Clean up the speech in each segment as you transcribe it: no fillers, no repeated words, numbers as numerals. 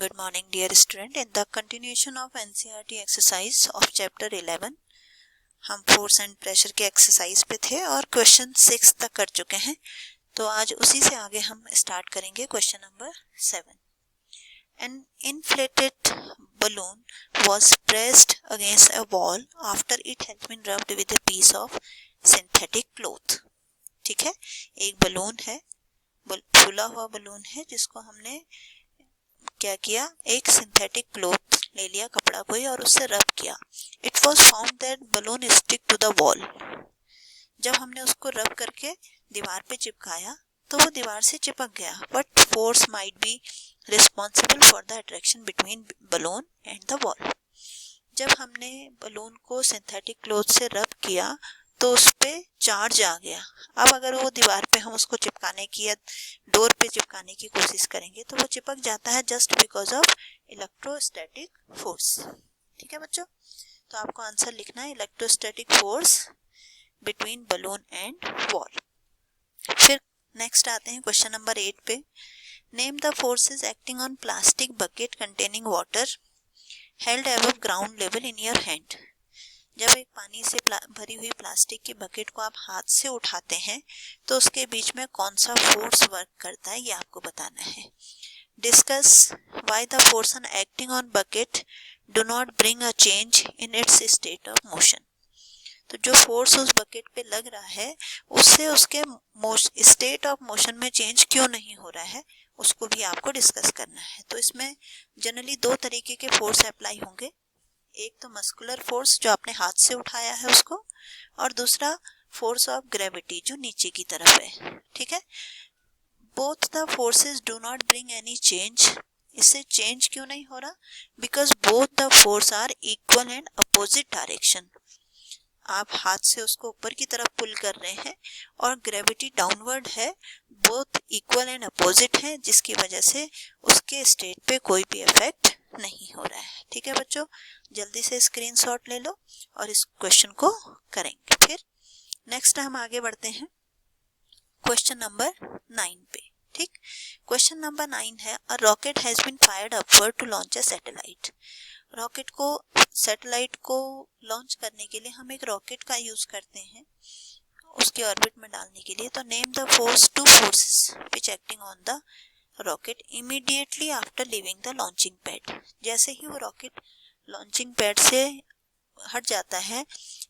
Good morning dear student. In the continuation of NCERT exercise of chapter 11 हम force and pressure के exercise पे थे और question 6 तक कर चुके हैं। तो आज उसी से आगे हम स्टार्ट करेंगे question number 7। An inflated balloon was pressed against a wall after it had been rubbed with a piece of synthetic cloth। ठीक है, एक बलून है, फूला हुआ बलून है जिसको हमने क्या किया, एक सिंथेटिक क्लॉथ ले लिया, कपड़ा कोई, और उससे रब किया। It was found that balloon stick to the wall. जब हमने उसको रब करके दीवार पे चिपकाया तो वो दीवार से चिपक गया। But force might be responsible for the attraction between balloon and the wall. जब हमने बलून को सिंथेटिक क्लॉथ से रब किया तो उस पे चार्ज आ गया। अब अगर वो दीवार पे हम उसको चिपकाने की या डोर पे चिपकाने की कोशिश करेंगे तो वो चिपक जाता है just because of electrostatic force. ठीक है बच्चों, तो आपको आंसर लिखना है electrostatic force between balloon and wall. फिर नेक्स्ट आते हैं क्वेश्चन नंबर 8 पे। Name the forces acting on plastic bucket containing water held above ground level in your hand. जब एक पानी से भरी हुई प्लास्टिक की बकेट को आप हाथ से उठाते हैं तो उसके बीच में कौन सा फोर्स वर्क करता है ये आपको बताना है। Discuss why the force on acting on bucket do not bring a change in its state of motion. तो जो फोर्स उस बकेट पे लग रहा है उससे उसके स्टेट ऑफ मोशन में चेंज क्यों नहीं हो रहा है, उसको भी आपको डिस्कस करना है। तो इसमें जनरली दो तरीके के फोर्स अप्लाई होंगे, एक तो मस्कुलर फोर्स जो आपने हाथ से उठाया है उसको, और दूसरा फोर्स ऑफ ग्रेविटी जो नीचे की तरफ है। ठीक है, both the forces do not bring any change. इससे चेंज क्यों नहीं हो रहा? Because both the force are equal and opposite direction. आप हाथ से उसको ऊपर की तरफ पुल कर रहे हैं और ग्रेविटी डाउनवर्ड है, बोथ इक्वल एंड अपोजिट है, जिसकी वजह से उसके स्टेट पे कोई भी इफेक्ट नहीं हो रहा है। ठीक है बच्चों, जल्दी से स्क्रीनशॉट ले लो और इस क्वेश्चन को करेंगे। फिर नेक्स्ट हम आगे बढ़ते हैं क्वेश्चन नंबर 9 पे। ठीक, क्वेश्चन नंबर 9 है, a rocket has been fired upward to launch a satellite. Rocket को, सैटेलाइट को लॉन्च करने के लिए हम एक रॉकेट का यूज करते हैं उसके ऑर्बिट में डालने के लिए। तो name the force two forces which acting on the rocket immediately after leaving the launching pad. जैसे ही वो रॉकेट लॉन्चिंग पैड से हट जाता है,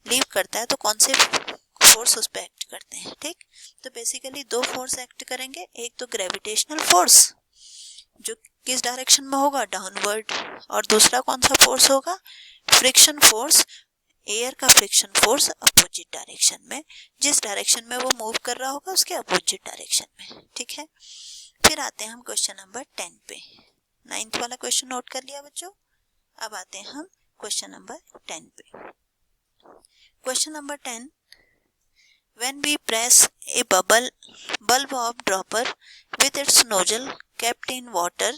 लीव करता है, तो कौन से फोर्स उस पर एक्ट करते हैं। ठीक, तो बेसिकली दो फोर्स एक्ट करेंगे, एक तो ग्रेविटेशनल फोर्स जो किस डायरेक्शन में होगा, डाउनवर्ड, और दूसरा कौन सा फोर्स होगा, फ्रिक्शन फोर्स, एयर का फ्रिक्शन फोर्स अपोजिट डायरेक्शन में, जिस डायरेक्शन में वो मूव कर रहा होगा उसके अपोजिट डायरेक्शन में। ठीक है, फिर आते हैं हम क्वेश्चन नंबर 10 पे। 9th वाला क्वेश्चन नोट कर लिया बच्चों। अब आते हैं हम क्वेश्चन नंबर 10 पे। Question number 10, when we press a bulb of dropper with its nozzle kept in water,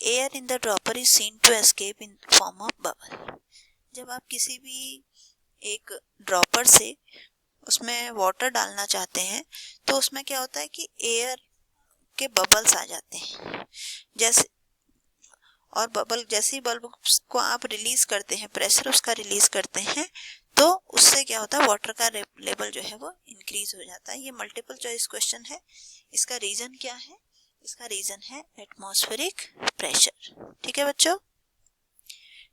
air in the dropper is seen to escape in form of bubble। जब आप किसी भी एक ड्रॉपर से उसमें वाटर डालना चाहते हैं तो उसमें क्या होता है कि एयर के बबल्स आ जाते हैं। जैसे और बबल, जैसे ही बल्ब को आप रिलीज करते हैं, प्रेशर उसका रिलीज करते हैं, तो उससे क्या होता है, वाटर का लेवल जो है वो इंक्रीज हो जाता है। ये मल्टीपल चॉइस क्वेश्चन है। इसका रीजन क्या है? इसका रीजन है एटमॉस्फेरिक प्रेशर। ठीक है बच्चों,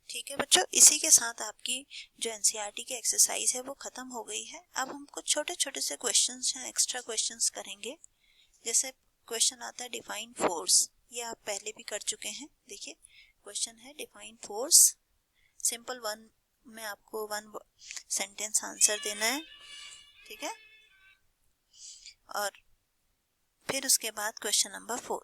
ठीक है बच्चों, इसी के साथ आपकी जो एनसीईआरटी की एक्सरसाइज है वो खत्म हो गई है। अब हम कुछ छोटे छोटे से क्वेश्चंस हैं, एक्स्ट्रा क्वेश्चंस करेंगे। जैसे क्वेश्चन आता है डिफाइन फोर्स, ये आप पहले भी कर चुके हैं। देखिए क्वेश्चन है डिफाइन फोर्स, सिंपल वन में आपको 1 सेंटेंस आंसर देना है। ठीक है, और फिर उसके बाद क्वेश्चन नंबर 4,